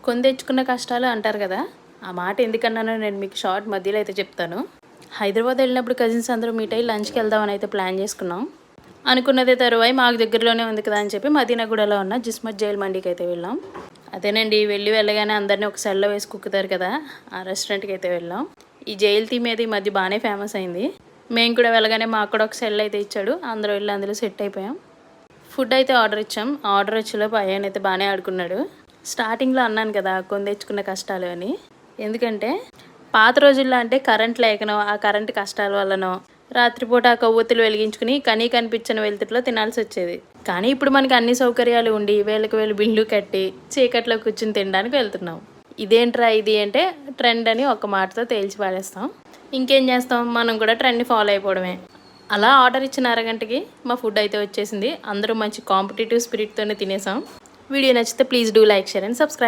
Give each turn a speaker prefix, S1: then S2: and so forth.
S1: కొని తెచ్చుకున్న కష్టాలు అంటారు కదా, ఆ మాట ఎందుకన్నానో నేను మీకు షార్ట్ మధ్యలో అయితే చెప్తాను. హైదరాబాద్ వెళ్ళినప్పుడు కజిన్స్ అందరూ మీట్ అయ్యి లంచ్కి వెళ్దామని అయితే ప్లాన్ చేసుకున్నాం. అనుకున్నదే తరువాయి మాకు దగ్గరలోనే ఉంది కదా అని చెప్పి మదీనాగూడలో ఉన్న జిస్మత్ జైల్ మండీకి అయితే వెళ్ళాం. అదేనండి, వెళ్ళగానే అందరినీ ఒక సెల్లో వేసి కుక్కుతారు కదా, ఆ రెస్టారెంట్కి అయితే వెళ్ళాం. ఈ జైల్ థీమ్ అయితే ఈ మధ్య బాగానే ఫేమస్ అయింది. మేము కూడా వెళ్ళగానే మాకు కూడా ఒక సెల్ అయితే ఇచ్చాడు. అందరూ వెళ్ళి అందులో సెట్ అయిపోయాం. ఫుడ్ అయితే ఆర్డర్ ఇచ్చాం. ఆర్డర్ వచ్చేలోపు అయ్యాన్ అయితే బాగానే ఆడుకున్నాడు. స్టార్టింగ్లో అన్నాను కదా కొని తెచ్చుకున్న కష్టాలు అని. ఎందుకంటే పాత రోజుల్లో అంటే కరెంట్ లేకనో ఆ కరెంట్ కష్టాల వల్లనో రాత్రిపూట ఆ కొవ్వొత్తులు వెలిగించుకుని కనిపించని వెలుతుట్లో తినాల్సి వచ్చేది. కానీ ఇప్పుడు మనకి అన్ని సౌకర్యాలు ఉండి వేలు బిల్లు కట్టి చీకట్లో కూర్చుని తినడానికి వెళ్తున్నాం. ఇదేంట్రా ఇది అంటే ట్రెండ్ అని ఒక మాటతో తేల్చి పాడేస్తాం. ఇంకేం చేస్తాం, మనం కూడా ట్రెండ్ని ఫాలో అయిపోవడమే. అలా ఆర్డర్ ఇచ్చిన అరగంటకి మా ఫుడ్ అయితే వచ్చేసింది. అందరూ మంచి కాంపిటేటివ్ స్పిరిట్తోనే తినేసాం. వీడియో నచ్చితే please do like, share and subscribe.